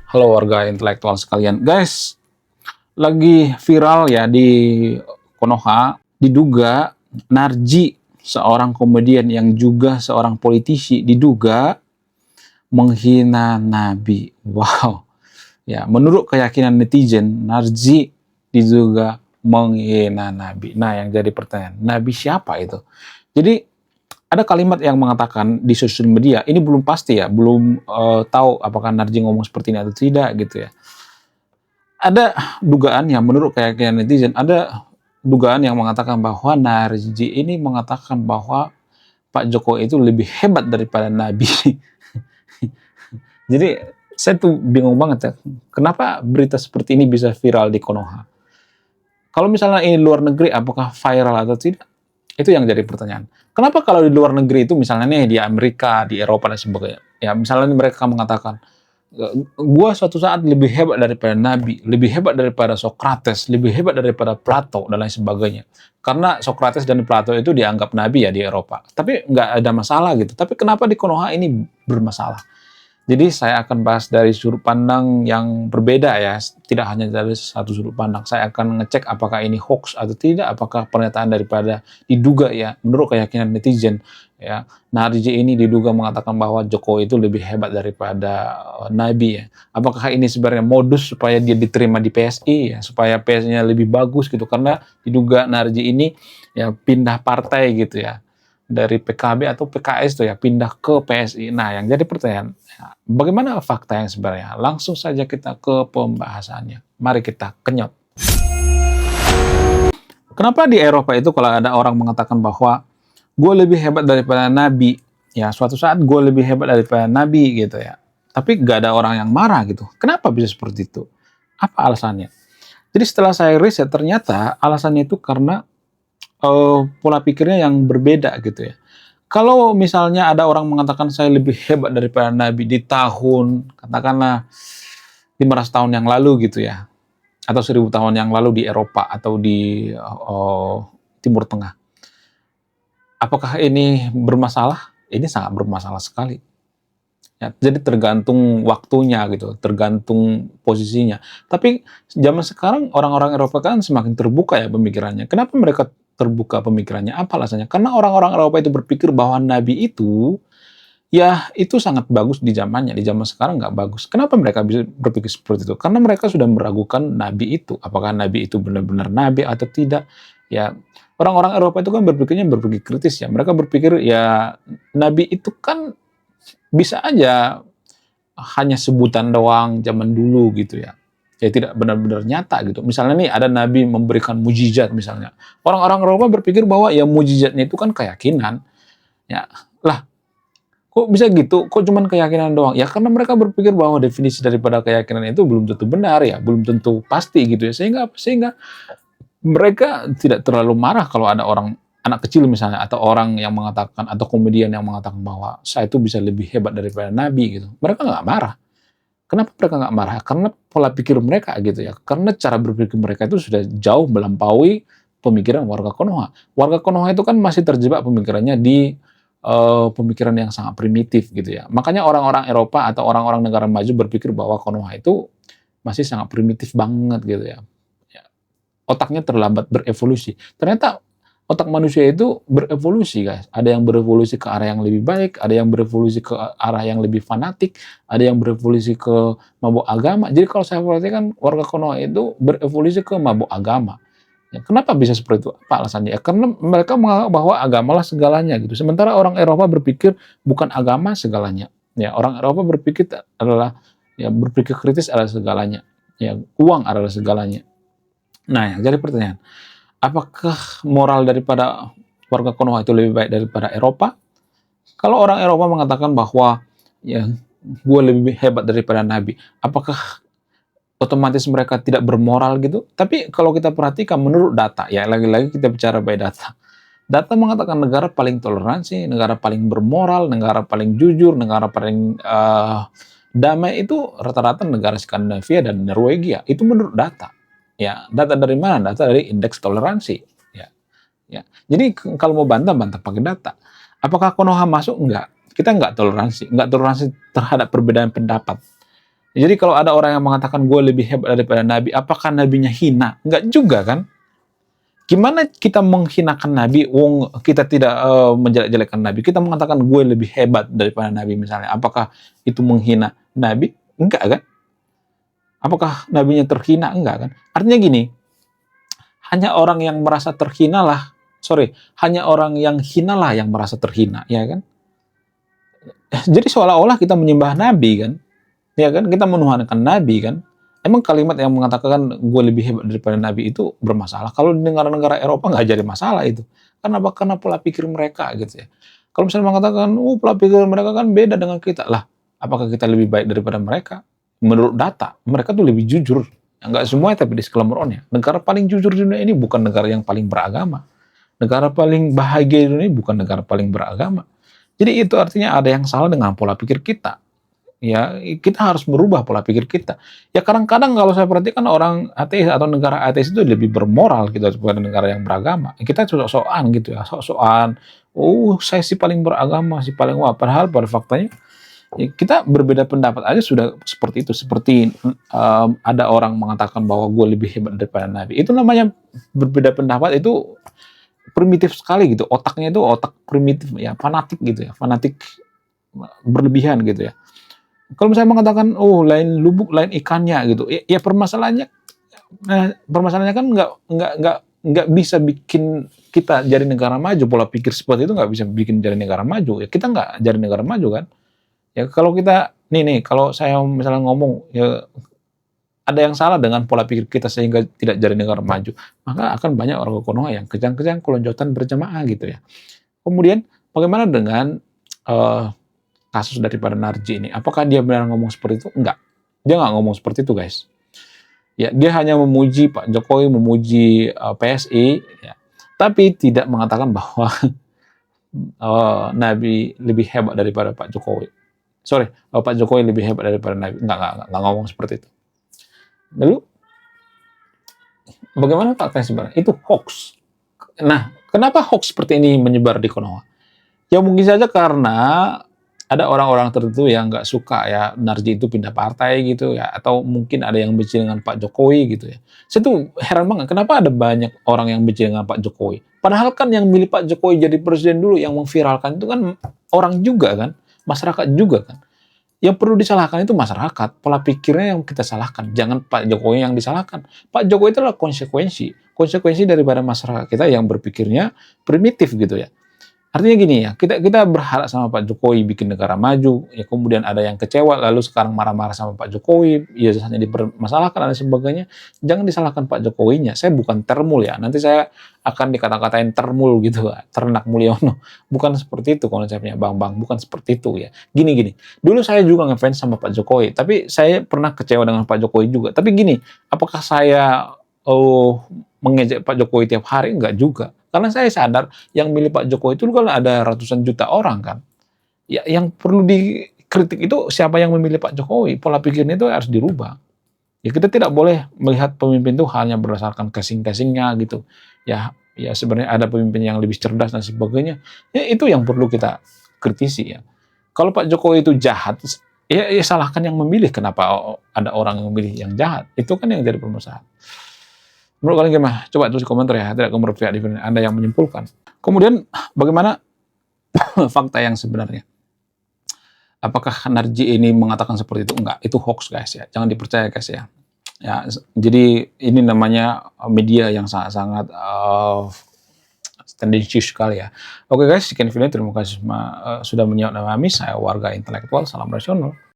Halo warga intelektual sekalian. Guys, lagi viral ya di Konoha, diduga Narji, seorang komedian yang juga seorang politisi, diduga menghina Nabi. Wow. Ya, menurut keyakinan netizen, Narji diduga menghina Nabi. Nah, yang jadi pertanyaan, Nabi siapa itu? Jadi ada kalimat yang mengatakan di sosial media, ini belum pasti ya, belum tahu apakah Narji ngomong seperti ini atau tidak gitu ya. Ada dugaan yang menurut keyakinan netizen, ada dugaan yang mengatakan bahwa Narji ini mengatakan bahwa Pak Jokowi itu lebih hebat daripada Nabi. Jadi saya tuh bingung banget ya, kenapa berita seperti ini bisa viral di Konoha? Kalau misalnya ini luar negeri, apakah viral atau tidak? Itu yang jadi pertanyaan. Kenapa kalau di luar negeri itu misalnya nih di Amerika, di Eropa dan sebagainya, ya misalnya mereka mengatakan gua suatu saat lebih hebat daripada Nabi, lebih hebat daripada Socrates, lebih hebat daripada Plato dan lain sebagainya. Karena Socrates dan Plato itu dianggap Nabi ya di Eropa. Tapi nggak ada masalah gitu. Tapi kenapa di Konoha ini bermasalah? Jadi saya akan bahas dari sudut pandang yang berbeda ya, tidak hanya dari satu sudut pandang. Saya akan ngecek apakah ini hoax atau tidak, apakah pernyataan daripada diduga ya, menurut keyakinan netizen ya. Narji ini diduga mengatakan bahwa Jokowi itu lebih hebat daripada Nabi ya. Apakah ini sebenarnya modus supaya dia diterima di PSI ya, supaya PSI-nya lebih bagus gitu, karena diduga Narji ini ya pindah partai gitu ya, dari PKB atau PKS tuh ya, pindah ke PSI. Nah, yang jadi pertanyaan, ya, bagaimana fakta yang sebenarnya? Langsung saja kita ke pembahasannya. Mari kita kenyot. Kenapa di Eropa itu kalau ada orang mengatakan bahwa gue lebih hebat daripada Nabi, ya suatu saat gue lebih hebat daripada Nabi gitu ya. Tapi gak ada orang yang marah gitu. Kenapa bisa seperti itu? Apa alasannya? Jadi setelah saya riset, ternyata alasannya itu karena pola pikirnya yang berbeda gitu ya. Kalau misalnya ada orang mengatakan saya lebih hebat daripada Nabi di tahun katakanlah 500 tahun yang lalu gitu ya, atau 1000 tahun yang lalu di Eropa atau di Timur Tengah. Apakah ini bermasalah? Ini sangat bermasalah sekali. Ya, jadi tergantung waktunya gitu, tergantung posisinya. Tapi zaman sekarang orang-orang Eropa kan semakin terbuka ya pemikirannya. Kenapa mereka terbuka pemikirannya? Apa alasannya? Karena orang-orang Eropa itu berpikir bahwa Nabi itu, ya itu sangat bagus di zamannya, di zaman sekarang nggak bagus. Kenapa mereka bisa berpikir seperti itu? Karena mereka sudah meragukan Nabi itu. Apakah Nabi itu benar-benar Nabi atau tidak? Ya, orang-orang Eropa itu kan berpikir kritis ya. Mereka berpikir ya Nabi itu kan bisa aja hanya sebutan doang zaman dulu gitu ya. Ya tidak benar-benar nyata gitu. Misalnya nih ada nabi memberikan mujizat misalnya. Orang-orang Eropa berpikir bahwa ya mujizatnya itu kan keyakinan. Ya, lah kok bisa gitu? Kok cuman keyakinan doang? Ya karena mereka berpikir bahwa definisi daripada keyakinan itu belum tentu benar ya, belum tentu pasti gitu ya. Sehingga mereka tidak terlalu marah kalau ada orang anak kecil misalnya atau orang yang mengatakan atau komedian yang mengatakan bahwa saya itu bisa lebih hebat daripada Nabi gitu. Mereka nggak marah. Kenapa mereka nggak marah? Karena pola pikir mereka gitu ya. Karena cara berpikir mereka itu sudah jauh melampaui pemikiran warga Konoha. Warga Konoha itu kan masih terjebak pemikirannya di pemikiran yang sangat primitif gitu ya. Makanya orang-orang Eropa atau orang-orang negara maju berpikir bahwa Konoha itu masih sangat primitif banget gitu ya. Ya, otaknya terlambat berevolusi. Ternyata otak manusia itu berevolusi, guys. Ada yang berevolusi ke arah yang lebih baik, ada yang berevolusi ke arah yang lebih fanatik, ada yang berevolusi ke mabuk agama. Jadi kalau saya perhatikan warga Konoha itu berevolusi ke mabuk agama. Ya, kenapa bisa seperti itu? Apa alasannya? Ya, karena mereka menganggap bahwa agamalah segalanya gitu. Sementara orang Eropa berpikir bukan agama segalanya. Ya, orang Eropa berpikir adalah ya berpikir kritis adalah segalanya. Ya, uang adalah segalanya. Nah, yang jadi pertanyaan, apakah moral daripada warga Konoha itu lebih baik daripada Eropa? Kalau orang Eropa mengatakan bahwa ya gue lebih hebat daripada Nabi, apakah otomatis mereka tidak bermoral gitu? Tapi kalau kita perhatikan menurut data, ya lagi-lagi kita bicara by data. Data mengatakan negara paling toleransi, negara paling bermoral, negara paling jujur, negara paling damai itu rata-rata negara Skandinavia dan Norwegia. Itu menurut data. Ya, data dari mana? Data dari indeks toleransi. Ya, ya. Jadi kalau mau bantah pakai data. Apakah Konoha masuk? Enggak. Kita enggak toleransi terhadap perbedaan pendapat. Jadi kalau ada orang yang mengatakan gue lebih hebat daripada Nabi, apakah Nabinya hina? Enggak juga kan? Gimana kita menghinakan Nabi, wong kita tidak menjelek-jelekan Nabi. Kita mengatakan gue lebih hebat daripada Nabi misalnya. Apakah itu menghina Nabi? Enggak kan? Apakah Nabinya terhina? Enggak kan? Artinya gini, hanya orang yang merasa terhina lah, hanya orang yang hina lah yang merasa terhina, ya kan? Jadi seolah-olah kita menyembah Nabi kan? Ya kan? Kita menuhankan Nabi kan? Emang kalimat yang mengatakan gue lebih hebat daripada Nabi itu bermasalah? Kalau di negara-negara Eropa nggak jadi masalah itu. Kenapa? Karena pola pikir mereka gitu ya. Kalau misalnya mengatakan, pola pikir mereka kan beda dengan kita. Lah, apakah kita lebih baik daripada mereka? Menurut data, mereka tuh lebih jujur. Nggak semua tapi disclaimer on ya. Negara paling jujur di dunia ini bukan negara yang paling beragama. Negara paling bahagia di dunia ini bukan negara paling beragama. Jadi itu artinya ada yang salah dengan pola pikir kita. Ya, kita harus merubah pola pikir kita. Ya kadang-kadang kalau saya perhatikan orang ateis atau negara ateis itu lebih bermoral gitu daripada negara yang beragama. Kita sok-sokan gitu ya, sok-sokan. Oh, saya sih paling beragama, sih paling wah. Padahal pada faktanya ya, kita berbeda pendapat aja sudah seperti itu. Seperti ada orang mengatakan bahwa gue lebih hebat daripada Nabi. Itu namanya berbeda pendapat itu primitif sekali gitu. Otaknya itu otak primitif ya, fanatik gitu ya, fanatik berlebihan gitu ya. Kalau misalnya mengatakan, oh lain lubuk, lain ikannya gitu, ya permasalahannya kan nggak bisa bikin kita jadi negara maju. Pola pikir seperti itu nggak bisa bikin jadi negara maju. Ya kita nggak jadi negara maju kan. Ya kalau kita nih kalau saya misalnya ngomong ya ada yang salah dengan pola pikir kita sehingga tidak jadi negara maju, maka akan banyak orang ke Konoha yang kejang-kejang kelonjotan berjamaah gitu ya. Kemudian bagaimana dengan kasus daripada Narji ini? Apakah dia benar ngomong seperti itu? Enggak. Dia nggak ngomong seperti itu, guys. Ya, dia hanya memuji Pak Jokowi, memuji PSI, ya. Tapi tidak mengatakan bahwa Nabi lebih hebat daripada Pak Jokowi. Pak Jokowi lebih hebat daripada Nabi. Enggak ngomong seperti itu. Lalu, bagaimana faktanya sebenarnya? Itu hoax. Nah, kenapa hoax seperti ini menyebar di Konoha? Ya mungkin saja karena ada orang-orang tertentu yang nggak suka ya Narji itu pindah partai gitu ya, atau mungkin ada yang benci dengan Pak Jokowi gitu ya. Saya tuh heran banget kenapa ada banyak orang yang benci dengan Pak Jokowi. Padahal kan yang milih Pak Jokowi jadi presiden dulu yang memviralkan itu kan orang juga kan, masyarakat juga kan. Yang perlu disalahkan itu masyarakat, pola pikirnya yang kita salahkan, jangan Pak Jokowi yang disalahkan. Pak Jokowi itu adalah konsekuensi daripada masyarakat kita yang berpikirnya primitif gitu ya. Artinya gini ya, kita berharap sama Pak Jokowi bikin negara maju, ya kemudian ada yang kecewa, lalu sekarang marah-marah sama Pak Jokowi, ya hanya dipermasalahkan dan sebagainya. Jangan disalahkan Pak Jokowinya. Saya bukan termul ya, nanti saya akan dikata-katain termul gitu, ternak Mulyono. Bukan seperti itu konsepnya, Bang, bukan seperti itu ya. Gini, dulu saya juga ngefans sama Pak Jokowi, tapi saya pernah kecewa dengan Pak Jokowi juga. Tapi gini, apakah saya mengejek Pak Jokowi tiap hari? Enggak juga. Karena saya sadar yang milih Pak Jokowi itu kan ada ratusan juta orang kan. Ya, yang perlu dikritik itu siapa yang memilih Pak Jokowi. Pola pikirnya itu harus dirubah. Ya kita tidak boleh melihat pemimpin itu hanya berdasarkan casing-casingnya gitu. Ya sebenarnya ada pemimpin yang lebih cerdas dan sebagainya. Ya itu yang perlu kita kritisi ya. Kalau Pak Jokowi itu jahat, ya salahkan yang memilih. Kenapa ada orang yang memilih yang jahat? Itu kan yang jadi permasalahan. Menurut kalian gimana? Coba tulis di komentar ya. Tidak berpihak di Anda yang menyimpulkan. Kemudian bagaimana fakta yang sebenarnya? Apakah Narji ini mengatakan seperti itu? Enggak, itu hoax guys ya. Jangan dipercaya guys ya. Ya, jadi ini namanya media yang sangat-sangat tendensius sekali ya. Oke guys, sekian video. Terima kasih sudah menyimak kami. Saya warga intelektual. Salam rasional.